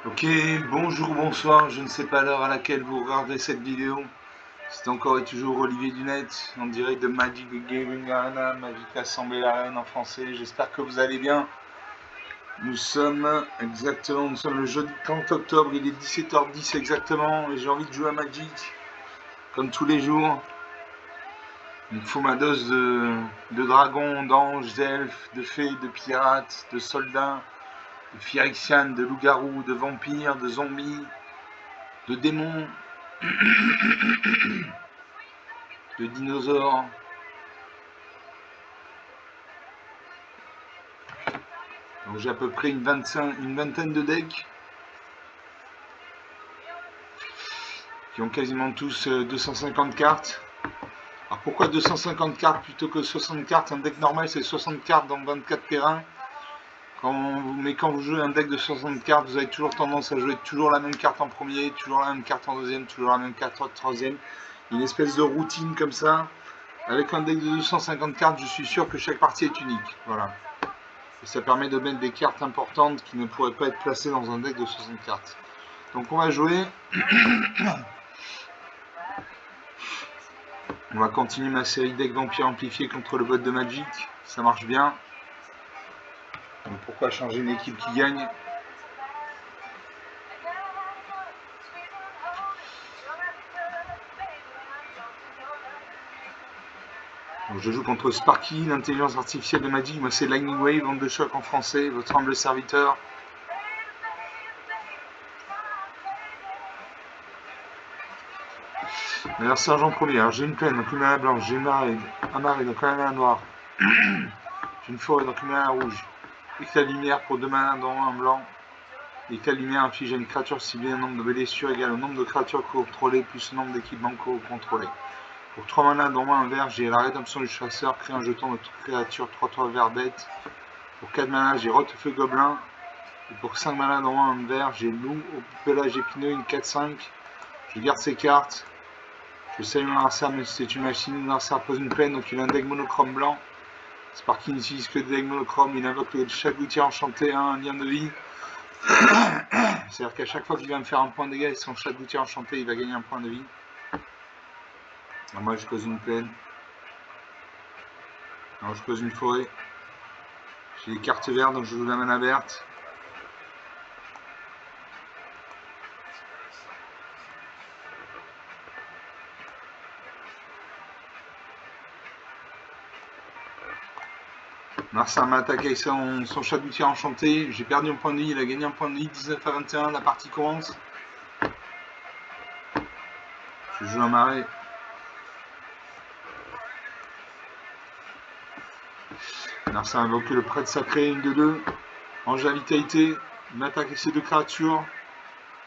Ok, bonjour, bonsoir, je ne sais pas l'heure à laquelle vous regardez cette vidéo. C'est encore et toujours Olivier Dunette, en direct de Magic the Gathering Arena, Magic Assemblée Arène en français. J'espère que vous allez bien. Nous sommes le jeudi 30 octobre, il est 17h10 exactement, et j'ai envie de jouer à Magic, comme tous les jours. Il me faut ma dose de dragons, d'anges, d'elfes, de fées, de pirates, de soldats, de phyrexianes, de loups-garous, de vampires, de zombies, de démons, de dinosaures. Donc j'ai à peu près une vingtaine de decks qui ont quasiment tous 250 cartes. Alors pourquoi 250 cartes plutôt que 60 cartes? Un deck normal c'est 60 cartes dans 24 terrains. Mais quand vous jouez un deck de 60 cartes, vous avez toujours tendance à jouer toujours la même carte en premier, toujours la même carte en deuxième, toujours la même carte en troisième. Une espèce de routine comme ça. Avec un deck de 250 cartes, je suis sûr que chaque partie est unique. Voilà. Et ça permet de mettre des cartes importantes qui ne pourraient pas être placées dans un deck de 60 cartes. Donc on va jouer. On va continuer ma série deck vampire amplifié contre le bot de Magic. Ça marche bien. Donc pourquoi changer une équipe qui gagne? Donc je joue contre Sparky, l'intelligence artificielle de Magic. Moi c'est Lightning Wave, onde de choc en français, votre humble serviteur. Alors sergent premier, alors j'ai une plaine, donc une mana blanche, j'ai une amarré, donc une mana noire. J'ai une forêt, donc une mana rouge. Éclat de lumière pour 2 manas dans un blanc. L'éclat de lumière inflige à une créature ciblée un nombre de blessures égal au nombre de créatures contrôlées plus le nombre d'équipements contrôlés. Pour 3 manas dans un vert, j'ai la rédemption du chasseur, crée un jeton de créature 3-3 vert bête. Pour 4 manas, j'ai Rote-Feu Gobelin. Et pour 5 manas dans un vert, j'ai Loup au pelage épineux, une 4-5. Je garde ces cartes. Je salue mon adversaire, mais c'est une machine. Mon adversaire pose une peine, donc il a un deck monochrome blanc. Sparky n'utilise que des decks monochrome. Il invoque le Chagoutier enchanté, un lien de vie. C'est-à-dire qu'à chaque fois qu'il va me faire un point de dégâts avec son Chagoutier enchanté, il va gagner un point de vie. Alors moi, je pose une plaine. Alors je pose une forêt. J'ai des cartes vertes, donc je joue la mana verte. Marcin m'a attaqué avec son Chagoutier enchanté. J'ai perdu un point de vie, il a gagné un point de vie. 19 à 21, la partie commence. Je joue un marais. Marcin a invoqué le prêtre sacré, une de 2. Ange à vitalité. Il m'attaque avec ses 2 créatures.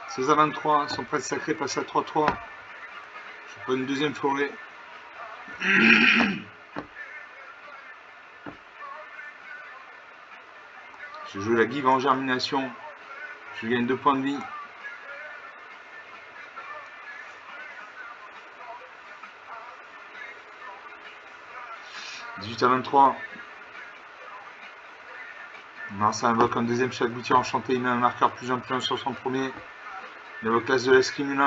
16 à 23, son prêtre sacré passe à 3-3. Je prends une deuxième forêt. Je joue la Give en germination. Je gagne 2 points de vie. « 18 à 23. Marcin invoque un deuxième Chagoutier enchanté. Il met un marqueur plus 1 sur son premier. Il invoque l'as de l'escrime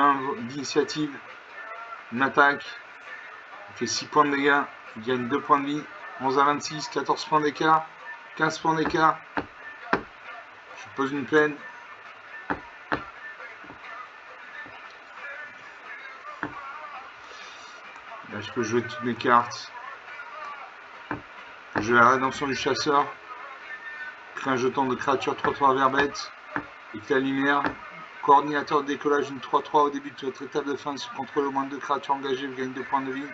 d'initiative. Il m'attaque. Il fait 6 points de dégâts. Il gagne 2 points de vie. 11 à 26. 14 points d'écart. 15 points d'écart. Je pose une plaine. Là, je peux jouer toutes mes cartes. Je joue la rédemption du chasseur. Crée un jeton de créature 3-3 vert bête. Éclat lumière. Coordinateur de décollage, une 3-3 au début de votre étape de fin. Si vous contrôlez au moins 2 créatures engagées, vous gagnez 2 points de vie.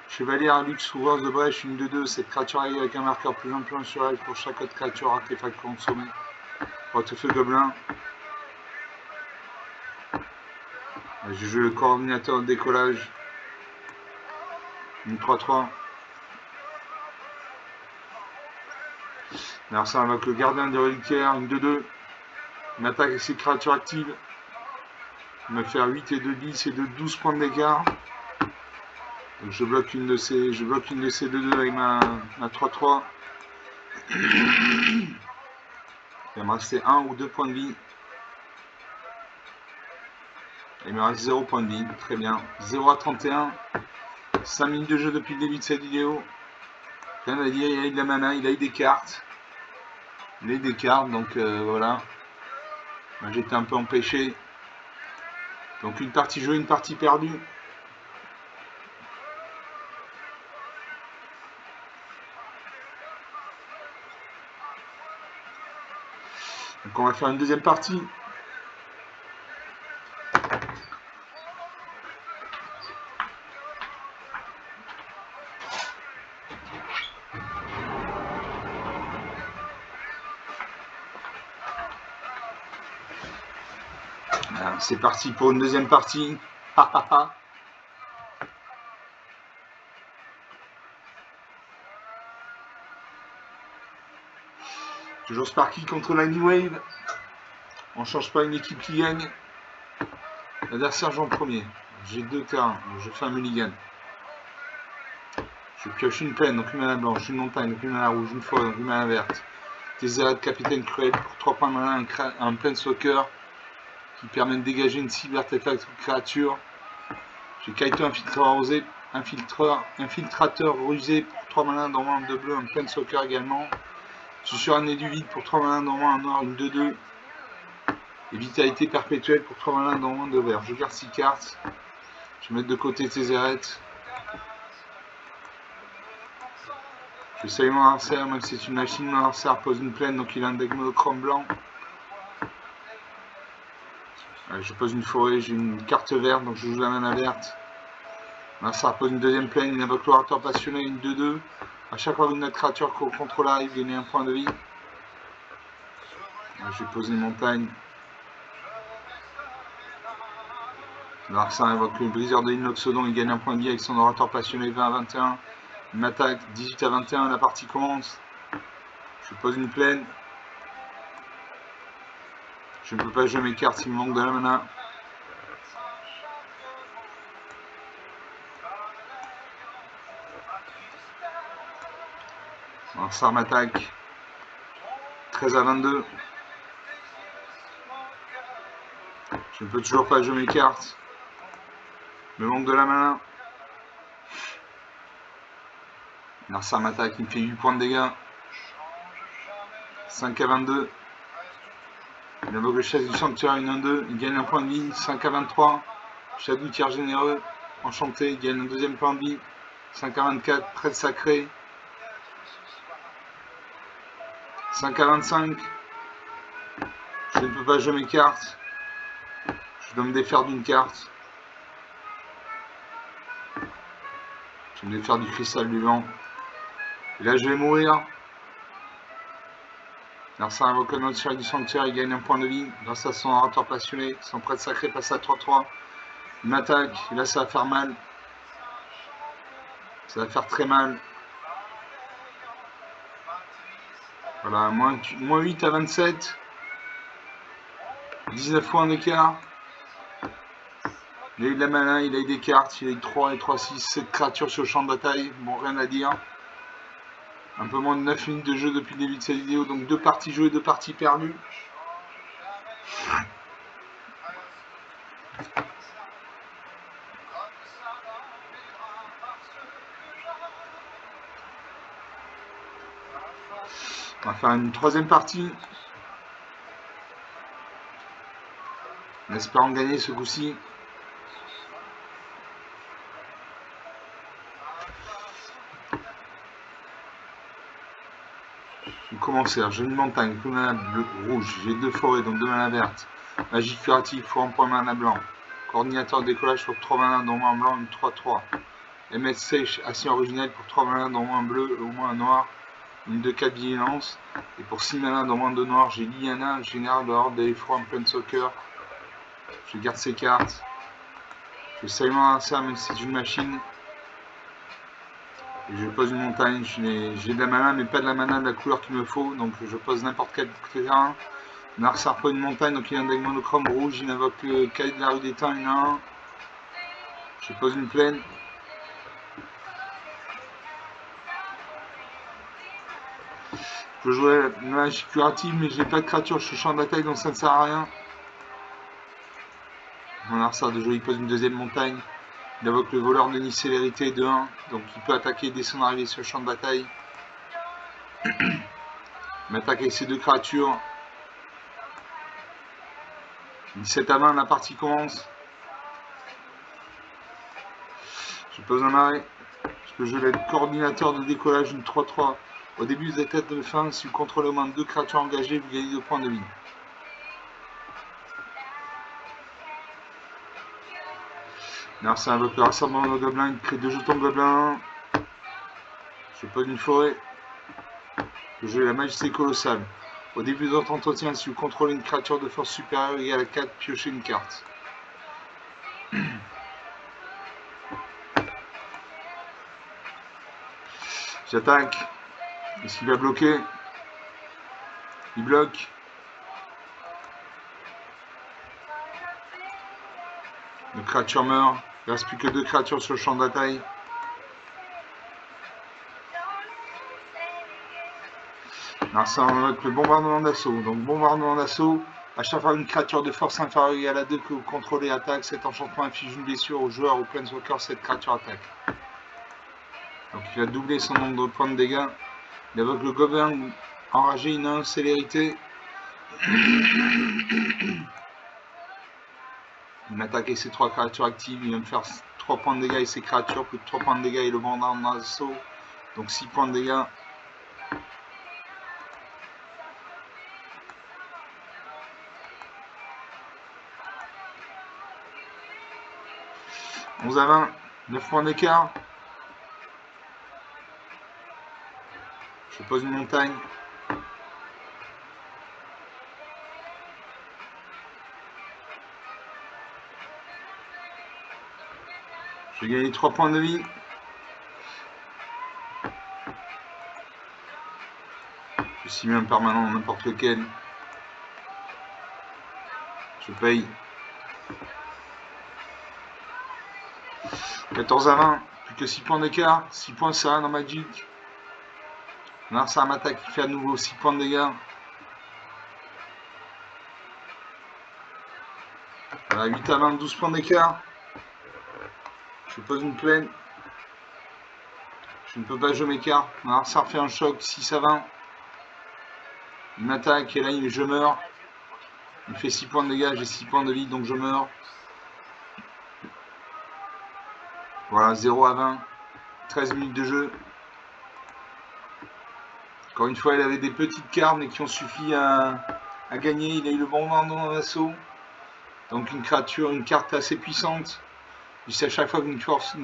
Chevalier à luxe, ouvreur de brèche, une de 2. Cette créature arrive avec un marqueur plus 1 sur elle pour chaque autre créature artefact consommé. Portefeuille gobelin. Je joue le coordinateur de décollage. Une 3-3. Alors ça invoque le gardien des reliquaires, une 2-2. Il m'attaque avec ses créatures actives. Il me fait 8 et 2, 10 et 2, 12 points d'écart. Donc je bloque une de ces 2-2 avec ma 3-3. Il va me rester 1 ou 2 points de vie. Il me reste 0 point de vie, très bien. 0 à 31. 5 minutes de jeu depuis le début de cette vidéo. Rien à dire, il a eu de la mana, il a eu des cartes. Il a eu des cartes, donc voilà. Moi j'étais un peu empêché. Donc une partie jouée, une partie perdue. Donc on va faire une deuxième partie. C'est parti pour une deuxième partie. Toujours Sparky contre la New Wave. On ne change pas une équipe qui gagne. L'adversaire joue en premier. J'ai 2 terrains, donc je fais un mulligan. Je pioche une plaine, donc une mana blanche, une montagne, donc une mana rouge, une forêt, donc une mana verte. Tézéret de Capitaine Cruel pour 3 points de mana, un Planeswalker qui permet de dégager une cible artefact ou créature. J'ai Kaito infiltrateur rusé pour 3 mana, dans un de bleu, un Planeswalker également. Je suis sur un nez du vide pour 3 mana, dans un noir, une 2-2. Et vitalité perpétuelle pour 3 mana, dans un de vert. Je garde 6 cartes. Je vais mettre de côté Tézéret. Je salue mon adversaire, même si c'est une machine, mon adversaire pose une plaine, donc il a un deck monochrome blanc. Je pose une forêt, j'ai une carte verte, donc je joue la mana verte. Mon adversaire pose une deuxième plaine, il invoque l'orateur passionné, une 2-2. A chaque fois qu'une autre créature qu'on contrôle arrive, gagner un point de vie. Je vais poser une montagne. Mon adversaire invoque le briseur de l'inoxodon, il gagne un point de vie avec son orateur passionné 20 à 21. Il m'attaque 18 à 21, la partie commence. Je pose une plaine. Je ne peux pas jouer mes cartes s'il me manque de la mana. Alors ça m'attaque. 13 à 22. Je ne peux toujours pas jouer mes cartes. Me manque de la mana. Alors ça m'attaque, il me fait 8 points de dégâts. 5 à 22. Il invoque le chasse du sanctuaire, une 1-2. Il gagne un point de vie. 5 à 23. Shadow tiers généreux. Enchanté, il gagne un deuxième point de vie. 5 à 24. Prêtre sacré. 5 à 25. Je ne peux pas jouer mes cartes. Je dois me défaire d'une carte. Je vais me défaire du cristal du vent. Et là je vais mourir. Grâce à invoque un autre chasse du sanctuaire, il gagne un point de vie. Grâce à son orateur passionné, son prêtre sacré passe à 3-3. Il m'attaque, et là ça va faire mal. Ça va faire très mal. Voilà, moins 8 à 27. 19 points d'écart. Il a eu de la mana, il a eu des cartes, il a eu 3 et 3, 6, 7 créatures sur le champ de bataille. Bon, rien à dire. Un peu moins de 9 minutes de jeu depuis le début de cette vidéo, donc 2 parties jouées, 2 parties perdues. On va faire une troisième partie. En espérant gagner ce coup-ci. On commence. J'ai une montagne, une mana rouge, j'ai 2 forêts, donc 2 mana vertes. Magie curative, pour un point mana blanc. Coordinateur de décollage pour 3 mana, dont un blanc, une 3-3. MS Sèche, acier originel pour 3 mana, dont un bleu, au moins un noir. Une de 4 vigilance. Et pour 6 mana, dont moins 2 noirs, j'ai Liliana, général de l'ordre de l'effroi en pleine soccer. Je garde ces cartes. Je salue mon adversaire, même si c'est une machine. Et je pose une montagne. J'ai de la mana, mais pas de la mana de la couleur qu'il me faut. Donc je pose n'importe quel terrain. Mon adversaire pose une montagne, donc il a un deck monochrome rouge. Il invoque le cahier de la rue des temps, une 1. Je pose une plaine. Je peux jouer la magie curative, mais j'ai pas de créature sur le champ de bataille, donc ça ne sert à rien. On a ça de jeu, il pose une deuxième montagne. Il invoque le voleur de Nice célérité de 1. Donc il peut attaquer dès son arrivée sur le champ de bataille. Il m'attaque avec ces deux créatures. 17 à 20, la partie commence. Je pose un arrêt. Parce que je vais être coordinateur de décollage d'une 3-3. Au début des étapes de fin, si vous contrôlez au moins 2 créatures engagées, vous gagnez 2 points de vie. Alors c'est invoque le rassemblement de gobelins, il crée 2 jetons de gobelins. Je pose une forêt. Je joue la majesté colossale. Au début de votre entretien, si vous contrôlez une créature de force supérieure égale à 4, piochez une carte. J'attaque. Est-ce qu'il va bloquer? Il bloque. Une créature meurt. Il ne reste plus que 2 créatures sur le champ de bataille. Alors ça invoque le bombardement d'assaut. Donc bombardement d'assaut. À chaque fois une créature de force inférieure égale à 2 que vous contrôlez attaque, cet enchantement inflige une blessure au joueur ou planeswalker, cette créature attaque. Donc il va doubler son nombre de points de dégâts. Il invoque le gobelin enragé, une 1 célérité. Il m'attaque avec ses 3 créatures actives. Il va me faire 3 points de dégâts avec ses créatures, plus de 3 points de dégâts et le bombardement d'assaut. Donc 6 points de dégâts. « 11 à 20, 9 points d'écart. Je pose une montagne. Je vais gagner 3 points de vie. Je simule un permanent, n'importe lequel. Je paye. 14 à 20, plus que 6 points d'écart. 6 points ça dans Magic. Là, ça m'attaque, il fait à nouveau 6 points de dégâts. Voilà, 8 à 20, 12 points d'écart. Je pose une plaine. Je ne peux pas jouer mes cartes. Alors ça refait un choc, 6 à 20. Il m'attaque et là je meurs. Il fait 6 points de dégâts, j'ai 6 points de vie, donc je meurs. Voilà, 0 à 20. 13 minutes de jeu. Encore une fois, il avait des petites cartes mais qui ont suffi à gagner. Il a eu le bombardement d'assaut. Donc une créature, une carte assez puissante. Puisque à chaque fois qu'une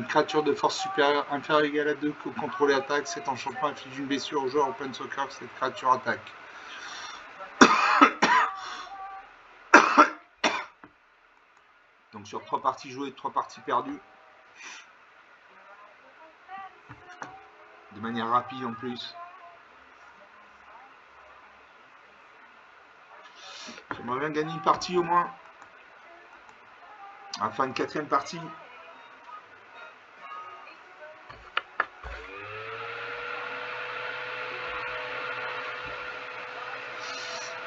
créature de force supérieure inférieure égale à 2 que vous contrôlez attaque, cet enchantement inflige une blessure au joueur open soccer que cette créature attaque. Donc sur 3 parties jouées, 3 parties perdues. De manière rapide en plus. J'aimerais bien gagner une partie au moins. Enfin une 4e partie.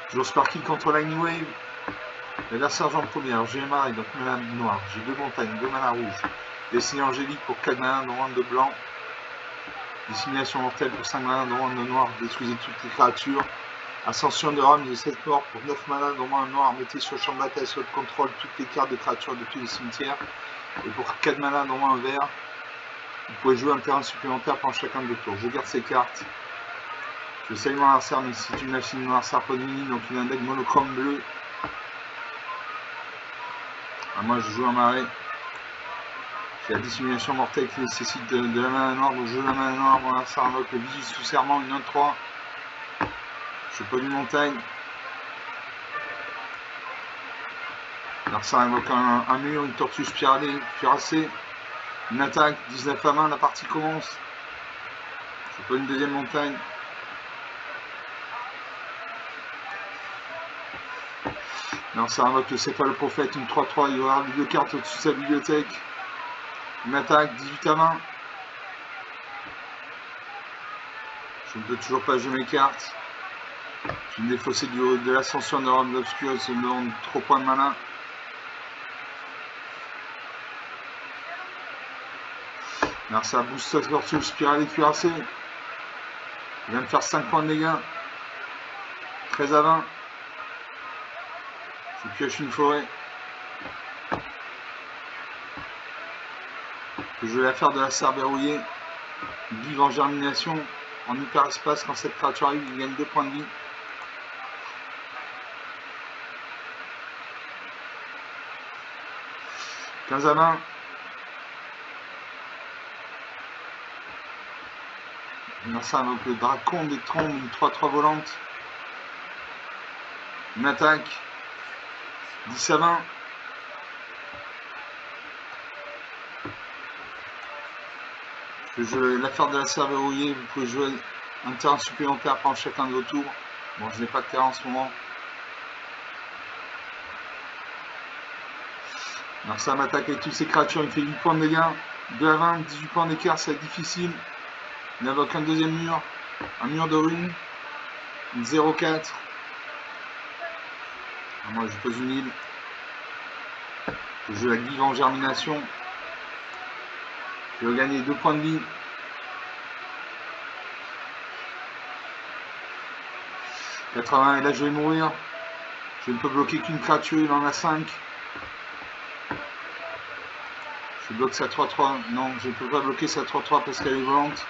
Toujours Sparky contre Lightning Wave. L'adversaire en première, j'ai un donc mana noir. J'ai 2 montagnes, 2 mana rouges. Dessinée angélique pour 4 mana, dont 1 de blanc. Dissimulation mortelle pour 5 mana, dont 1 de noir. Détruisez toutes les créatures. Ascension de Rome de 7 morts pour 9 mana, dont 1 noir. Mettez sur le champ de bataille sur le contrôle toutes les cartes de créatures depuis le cimetière. Et pour 4 mana, dont 1 vert. Vous pouvez jouer un terrain supplémentaire pendant chacun de vos tours. Je garde ces cartes. Je salue mon adversaire, mais c'est une machine noire Sarponini, donc il a un deck monochrome bleu. Moi je joue un marais. J'ai la dissimulation mortelle qui nécessite de la mana noire, donc je joue la mana noire. Mon adversaire invoque le vigile sous serment, une 1-3. Je pose une montagne. L'adversaire invoque un mur, une tortue spiralée, cuirassée. Une attaque, 19 à 20, la partie commence. Je pose une deuxième montagne. Non, ça invoque le céphaloprophète, une 3-3, il va y avoir 2 cartes au-dessus de sa bibliothèque. Une attaque, 18 à 20. Je ne peux toujours pas jouer mes cartes. Je vais me défausser de l'ascension de Rome d'Obscur, ça me demande trop points de mana. Alors ça booste sa tortue spirale et cuirassée. Il vient de faire 5 points de dégâts. 13 à 20. Je pioche une forêt. Je vais la faire de la serre verrouillée. Give en germination. En hyperespace, quand cette créature arrive, il gagne 2 points de vie. « 15 à 20. On a ça avec le dracon des trombes, une 3-3 volante. Une attaque. 10 à 20. Je vais la faire de la serre verrouillée. Vous pouvez jouer un terrain supplémentaire pendant chacun de vos tours. Bon, je n'ai pas de terrain en ce moment. Alors ça m'attaque avec toutes ces créatures. Il fait 8 points de dégâts. 2 à 20, 18 points d'écart, c'est difficile. Il invoque un deuxième mur. Un mur de runes. Une 0-4. Moi je pose une île. Je la give en germination. Je vais gagner 2 points de vie. « 80 et là je vais mourir. Je ne peux bloquer qu'une créature, il en a 5. Je bloque sa 3-3. Non, je ne peux pas bloquer sa 3-3 parce qu'elle est volante.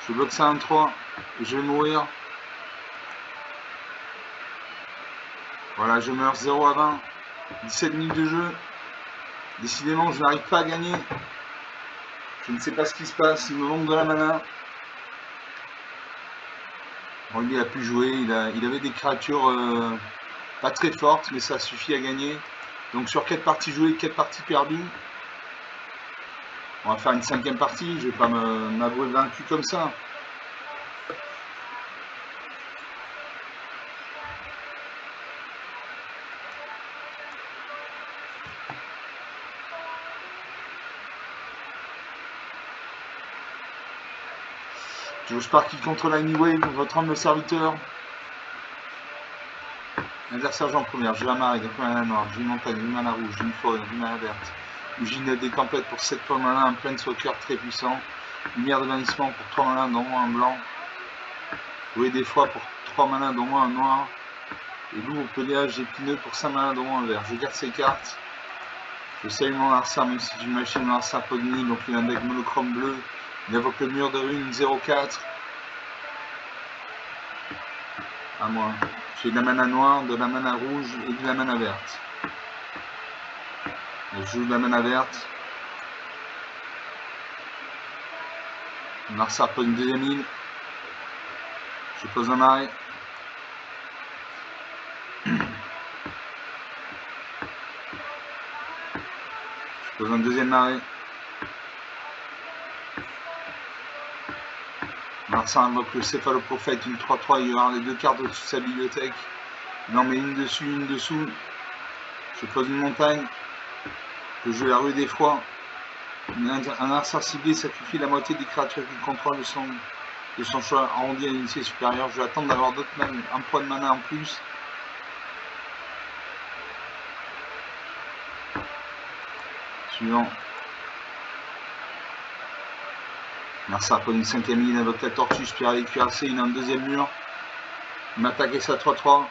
Je bloque sa 1-3 et je vais mourir. Voilà, je meurs 0 à 20. 17 minutes de jeu. Décidément, je n'arrive pas à gagner. Je ne sais pas ce qui se passe. Il me manque de la mana. Bon, il a pu jouer. Il avait des créatures pas très fortes, mais ça suffit à gagner. Donc sur 4 parties jouées, 4 parties perdues. On va faire une 5e partie. Je ne vais pas m'avouer vaincu comme ça. Je pars qui contre l'Anyway, votre homme le serviteur. L'adversaire en première, j'ai la marée, donc mana noire, j'ai une montagne, une mana rouge, une forêt, une mana verte. J'ai des tempêtes pour 7 points de mana, un planeswalker très puissant. Lumière de bannissement pour 3 mana, dont moins un blanc. Jouer des fois pour 3 mana, dont moins un noir. Et loup au pelage épineux pour 5 mana, dont moins un vert. Je garde ces cartes. Je salue mon Arsar, même si j'ai une machine mon Arsar Pogni, donc il a un deck monochrome bleu. Il invoque le mur de rune 0-4. À moi. J'ai de la mana noire, de la mana rouge et de la mana verte. Je joue de la mana verte. Arsar pose une deuxième île. Je pose un arrêt. Je pose un deuxième arrêt. Arsar invoque le céphaloprophète, une 3-3, il y aura les 2 cartes au-dessus de sa bibliothèque. Il en met une dessus, une dessous. Je pose une montagne. Je joue la rue des froids. Un Arsar ciblé sacrifie la moitié des créatures qu'il contrôle de son choix arrondi à l'initié supérieur. Je vais attendre d'avoir d'autres mana, un point de mana en plus. Suivant. Arsar pose une 5e île, invoque la tortue, spirale et cuirassée, il a un deuxième mur. Il m'attaque avec sa 3-3.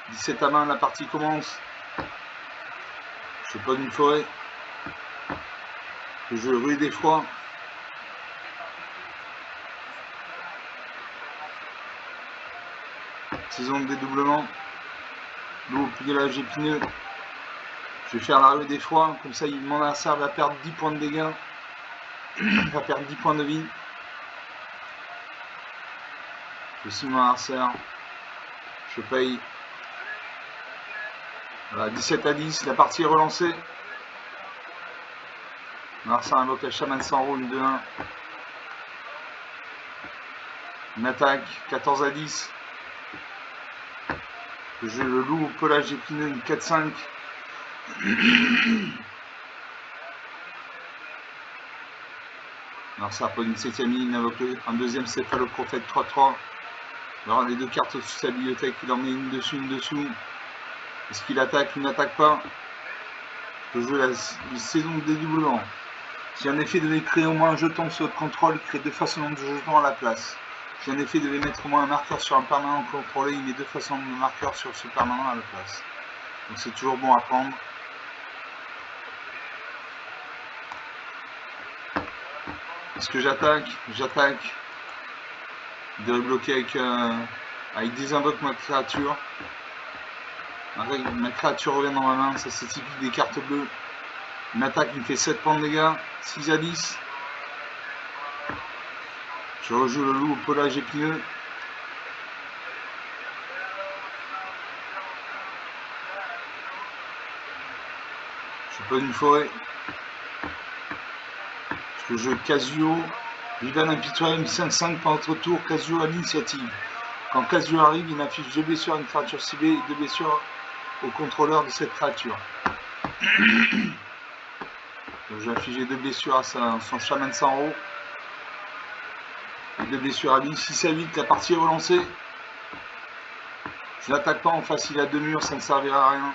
17 à 20, la partie commence. Je pose une forêt. Je joue rue des froids. Saison de dédoublement. Loup au pelage épineux. Je vais faire la rue des froids. Comme ça, mon Arsar va perdre 10 points de dégâts. Il va perdre 10 points de vie. Je signe mon Arsar. Je paye. Voilà, 17 à 10. La partie est relancée. Arsar invoque la chamane sans roue, une 2-1. Une attaque, 14 à 10. Je joue le loup au pelage épineux, une 4-5. Arsar pose une 7e ligne, il invoque un deuxième céphaloprophète 3-3. Il aura les 2 cartes au-dessus de sa bibliothèque, il en met une dessus, une dessous. Est-ce qu'il attaque? Il n'attaque pas. Je joue la saison de dédoublement. Si un effet devait créer au moins un jeton sur votre contrôle, il crée 2 façons de jetons à la place. Si un effet devait mettre au moins un marqueur sur un permanent contrôlé, il met 2 façons de marqueur sur ce permanent à la place. Donc c'est toujours bon à prendre. Est-ce que j'attaque? J'attaque. Il devrait bloquer avec désinvoque ma créature. Ma créature revient dans ma main, ça c'est typique des cartes bleues. Une attaque qui me fait 7 points de dégâts, 6 à 10. Je rejoue le loup au pelage épineux. Je pose une forêt. Je joue Casio. Vivan impitoyable 5-5 par notre tour. Casio à l'initiative. Quand Casio arrive, il affiche 2 blessures à une créature ciblée et 2 blessures au contrôleur de cette créature. Donc je vais afficher 2 blessures à son chaman sans haut. Et 2 blessures à lui. 6 à 8, la partie est relancée. Je n'attaque pas en face, il a 2 murs, ça ne servira à rien.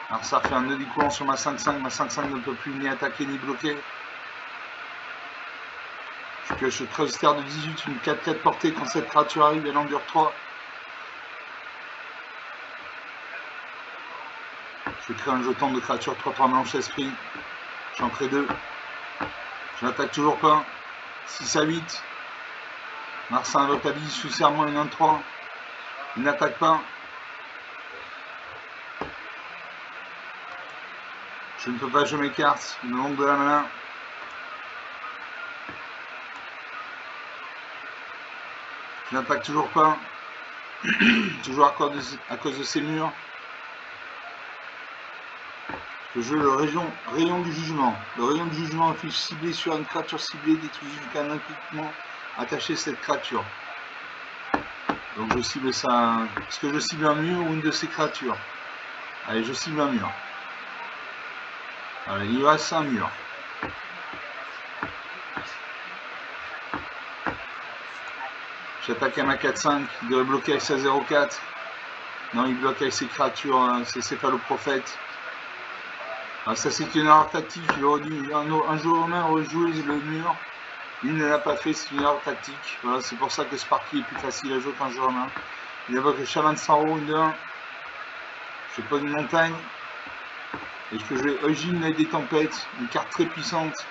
Alors ça fait un nœud découlant sur ma 5-5. Ma 5-5 ne peut plus ni attaquer ni bloquer. Je pioche le Treuster de 18, une 4-4 portée. Quand cette créature arrive, elle endure 3. Je crée un jeton de créature 3-3 blanche esprit. J'en crée 2. Je n'attaque toujours pas. 6 à 8. Marsin vocalise sous serment une 1-3. Il n'attaque pas. Je ne peux pas jouer mes cartes. Il me manque de la mana. Je n'attaque toujours pas. Toujours à cause de ces murs. Je joue le rayon du jugement. Le rayon du jugement affiche ciblé sur une créature ciblée, détruit jusqu'à un impliquement attaché à cette créature. Donc je cible ça. Est-ce que je cible un mur ou une de ces créatures? Allez, je cible un mur. Voilà, il reste un mur. J'attaque à ma 4-5, il devrait bloquer avec sa 0-4. Non, il bloque avec ses créatures, ses céphaloprophètes. Alors ça c'est une erreur tactique, il aurait dû un jour au main rejouer le mur. Il ne l'a pas fait, c'est une erreur tactique. Voilà, c'est pour ça que Sparky est plus facile à jouer qu'un jour au main. Il invoque le chaman sans roue, une 2-1. Je pose une montagne. Et je peux jouer Eugene, l'aide des tempêtes, une carte très puissante.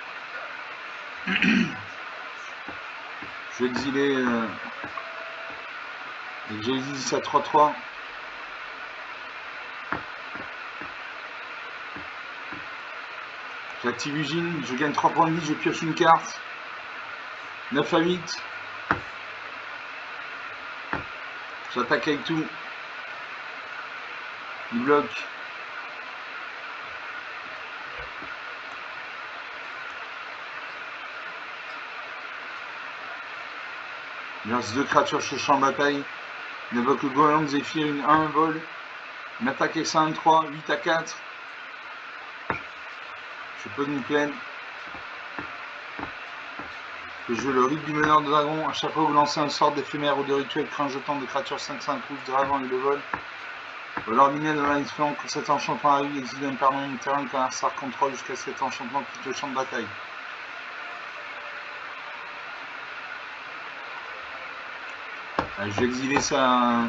Je vais exiler. Et j'ai exilé ça 3-3. J'active Eugene, je gagne 3 points de vie, je pioche une carte. 9 à 8. J'attaque avec tout. Il bloque. Il reste 2 créatures sur le champ de bataille. Il invoque le golem Zephyr, une 1 vol. Une attaque avec ça 1-3, 8 à 4. Je pose une plaine. Je joue le rite du meneur de dragon. À chaque fois que vous lancez un sort d'éphémère ou de rituel, crée un jeton de créature 5-5 rouge, dragon et le vol. L'ordinaire de la quand cet enchantement arrive, exile un permanent du terrain qu'un adversaire contrôle jusqu'à cet enchantement quitte le champ de bataille. Je vais exiler ça.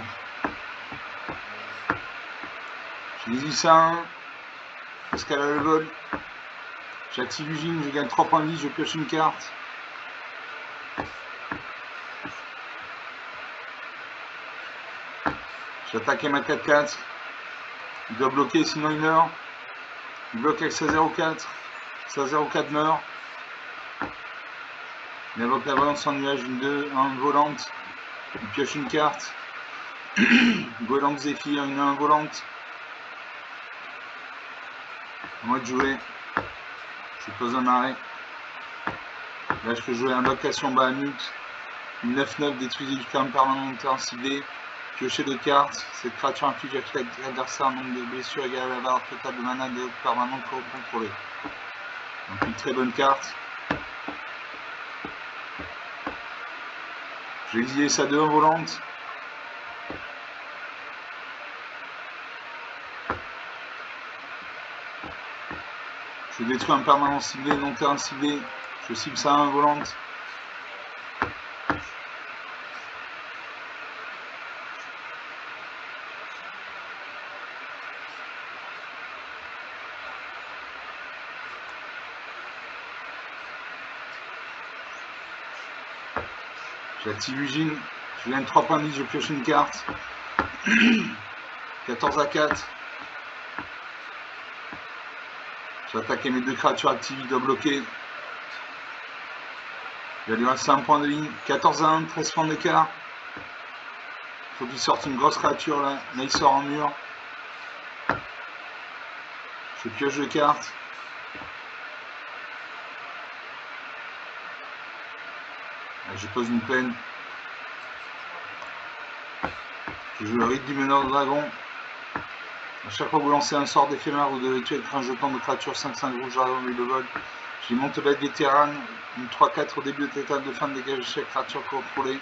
J'exile ça 1. Parce qu'elle a le vol. J'active Eugene, je gagne 3 points de vie, je pioche une carte. J'attaque ma 4-4. Il doit bloquer, sinon il meurt. Il bloque avec sa 0-4. Sa 0-4 meurt. Il invoque la volante en nuage, une 2-1 volante. Il pioche une carte. Volante Zephyr, une 1 volante. À moi de jouer. Je pose un arrêt. Là je peux jouer invocation Bahamut. Une 9-9 détruisez du terrain permanent de terrain ciblé. Piocher 2 cartes. Cette créature inflige à chaque adversaire un nombre de blessures égal à la barre totale de mana de permanent contrôlé. Donc une très bonne carte. Je vais exiler sa 2-1 volante. Je détruis un permanent ciblé, non terrain ciblé. Je cible sa main volante. J'active Ugine. Je gagne 3 points de vie, je pioche une carte. 14 à 4. J'attaque mes 2 créatures actives, il doit bloquer. Il va lui rester un point de vie. 14 à 1, 13 points d'écart. Il faut qu'il sorte une grosse créature là. Là il sort en mur. Je pioche 2 cartes. Là, je pose une peine. Je joue le rite du meneur de dragon. A chaque fois que vous lancez un sort d'éphémère, vous devez tuer avec un jeton de créature 5-5 rouge dragon et le vol. J'ai monté la vétérane, une 3-4 au début de l'étape de fin de dégager chaque créature contrôlée.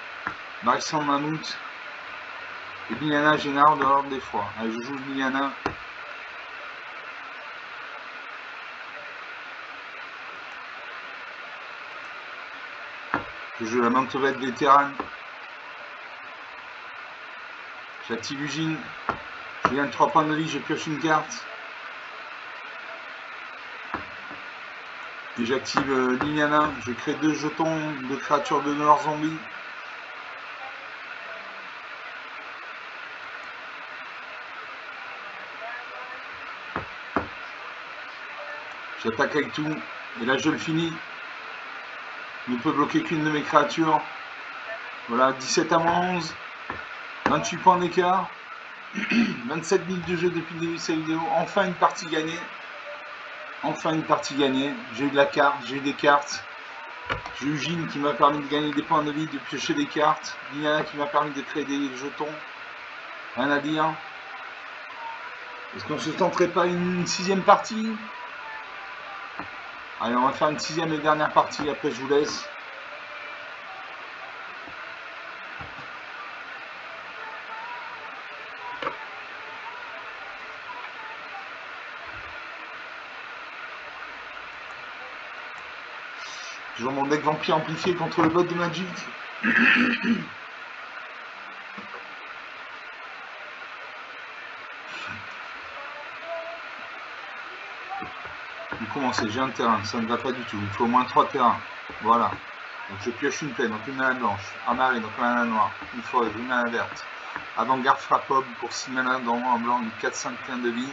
Marissan Mammouth. Et Liliana Génard de l'ordre des fois. Allez, je joue Liliana. Je joue la manteauvette vétérane. J'active Ugine. Je gagne 3 points de vie, je pioche une carte. Et j'active Liliana. Je crée 2 jetons de créatures de leurs zombies. J'attaque avec tout. Et là je le finis. Il ne peut bloquer qu'une de mes créatures. Voilà, 17 à 11. 28 points d'écart. 27 minutes de jeu depuis le début de cette vidéo. Enfin une partie gagnée. Enfin une partie gagnée. J'ai eu de la carte, j'ai eu des cartes. J'ai eu Ugine qui m'a permis de gagner des points de vie, de piocher des cartes. Liliana qui m'a permis de créer des jetons. Rien à dire. Est-ce qu'on se tenterait pas une 6e partie? Allez, on va faire une 6e et dernière partie, après je vous laisse. Je joue mon deck vampire amplifié contre le bot de Magic. Commencer, j'ai un terrain, ça ne va pas du tout, il faut au moins 3 terrains, voilà. Donc je pioche une plaine, donc une mana blanche, un marais, donc un mana noir, une forêt, une mana verte, avant-garde frappob pour 6 mana, dans un blanc, une 4-5 points de vie,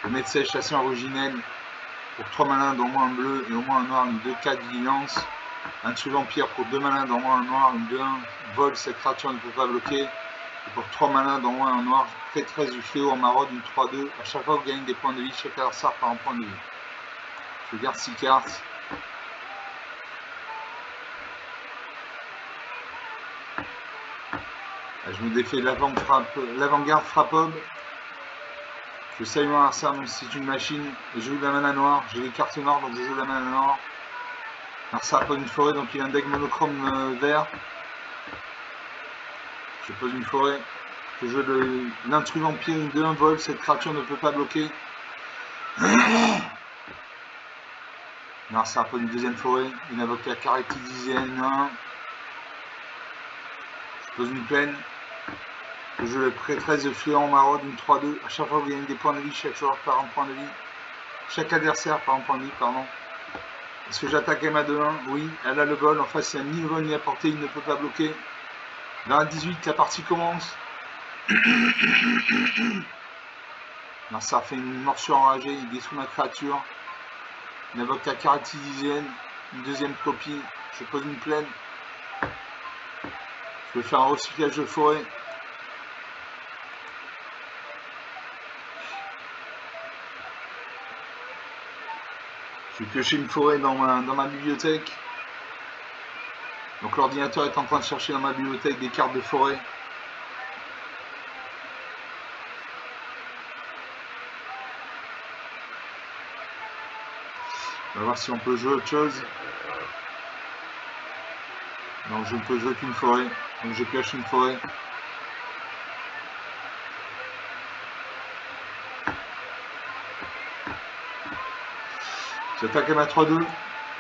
le médecin chasseur originel pour 3 mana, dans un bleu et au moins un noir, une 2-4 vigilance, un tueur vampire pour 2 mana, dans un noir, une 2-1, vol, cette créature ne peut pas bloquer, et pour 3 mana, dans un noir, prêtresse du fléau en maraude, une 3-2, à chaque fois vous gagnez des points de vie, chaque adversaire par un point de vie. Je garde 6 cartes. Là, je me défais l'avant-garde frappob. Je salue mon adversaire même si c'est une machine. Et je joue de la mana noire. J'ai les cartes noires donc je joue de la mana noire. L'adversaire pose une forêt donc il a un deck monochrome vert. Je pose une forêt. Je joue l'intrus vampire, une 2-1 vol. Cette créature ne peut pas bloquer. L'adversaire pose une deuxième forêt. Il invoque la caractéridienne 1. Je pose une plaine. Je joue le prêtresse de fléau en maraude, une 3-2. À chaque fois vous gagnez des points de vie, chaque joueur par un point de vie. Chaque adversaire par un point de vie, pardon. Est-ce que j'attaque Emma de 1? Oui, elle a le vol. En face, il y a ni le vol ni la portée, il ne peut pas bloquer. Dans la 18, la partie commence. Non, ça fait une morsure enragée, il détruit ma créature. Il invoque la caractéridienne, une deuxième copie. Je pose une plaine. Je vais faire un recyclage de forêt. Je vais piocher une forêt dans ma bibliothèque. Donc l'ordinateur est en train de chercher dans ma bibliothèque des cartes de forêt. On va voir si on peut jouer autre chose. Non, je ne peux jouer qu'une forêt. Donc je pioche une forêt. J'attaque à ma 3-2.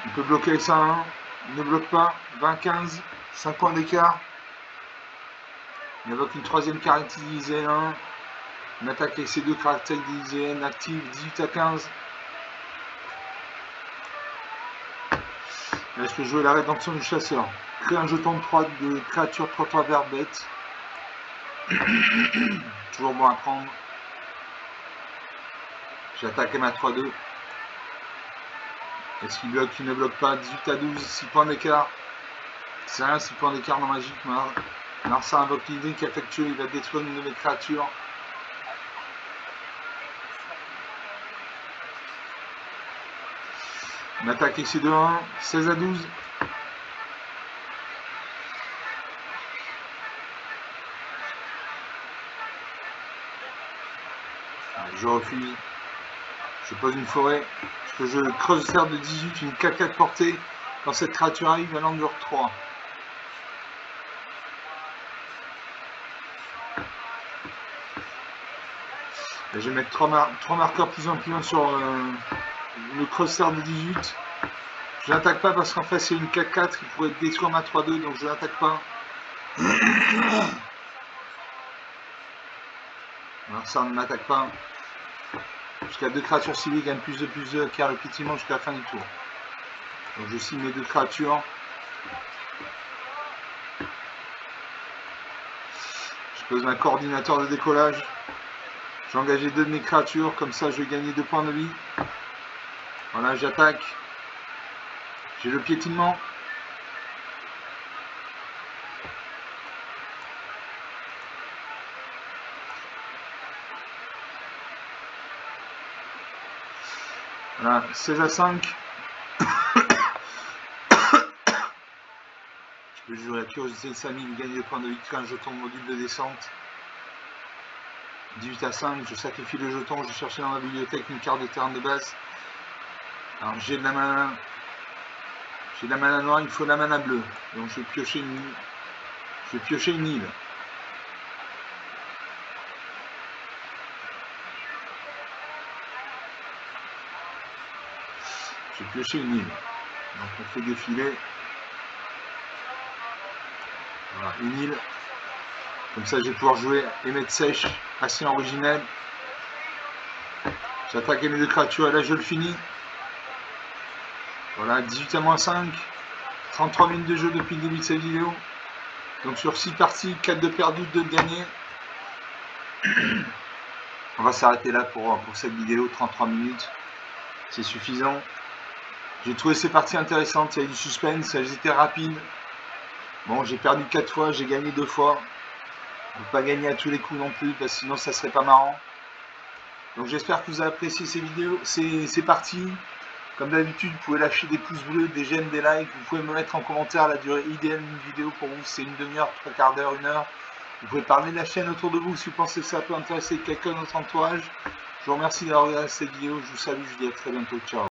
Il peut bloquer avec ça 1. Il ne bloque pas. 20-15. 5 points d'écart. Il invoque une troisième caractérisée 1. Il attaque avec ses deux caractérisées N actives. 18-15. Là, je peux jouer la rédemption du chasseur. Créer un jeton de 3 de créature 3-3 vert bête. Toujours bon à prendre. J'attaque à ma 3-2. Est-ce qu'il bloque? Il ne bloque pas. 18-12, 6 points d'écart. C'est rien, 6 points d'écart dans Magique. Alors ça invoque l'hydrique affectueux, il va détruire une de mes créatures. On attaque avec ses 2-1, 16-12. Je refuse. Je pose une forêt. Je creuse cerf de 18, une 4-4 portée. Quand cette créature arrive, elle en dure 3. Et je vais mettre 3 marqueurs plus influents sur le creuse cerf de 18. Je n'attaque pas parce qu'en fait c'est une 4-4 qui pourrait détruire ma 3-2, donc je n'attaque pas. Alors ça ne m'attaque pas. Jusqu'à 2 créatures ciblées gagnent plus de acquiert le pétillement jusqu'à la fin du tour. Donc je cible mes 2 créatures. Je pose ma coordinateur de décollage. J'ai engagé 2 de mes créatures, comme ça je vais gagner 2 points de vie. Voilà, j'attaque. J'ai le piétinement. Voilà, 16-5. Je peux jouer la curiosité de Samy, lui gagner 2 points de vie, créer un jeton module de descente. 18-5, je sacrifie le jeton, je cherche dans la bibliothèque une carte de terrain de base. Alors j'ai de la mana. J'ai de la mana noire, il faut de la mana bleue. Donc je vais piocher une île. Je vais piocher une île. Donc on fait défiler. Voilà, une île. Comme ça je vais pouvoir jouer émettre sèche, assez originel. J'attaque mes 2 créatures et là je le finis. Voilà, 18-5. 33 minutes de jeu depuis le début de cette vidéo. Donc sur 6 parties, 4 de perdu, 2 de gagné. On va s'arrêter là pour cette vidéo, 33 minutes. C'est suffisant. J'ai trouvé ces parties intéressantes, il y a du suspense, elles étaient rapides. Bon, j'ai perdu 4 fois, j'ai gagné 2 fois. On ne peut pas gagner à tous les coups non plus, parce que sinon ça serait pas marrant. Donc j'espère que vous avez apprécié ces vidéos, ces parties. Comme d'habitude, vous pouvez lâcher des pouces bleus, des j'aime, des likes. Vous pouvez me mettre en commentaire la durée idéale d'une vidéo pour vous, c'est une demi-heure, 3 quarts d'heure, 1 heure. Vous pouvez parler de la chaîne autour de vous si vous pensez que ça peut intéresser quelqu'un de votre entourage. Je vous remercie d'avoir regardé cette vidéo, je vous salue, je vous dis à très bientôt, ciao.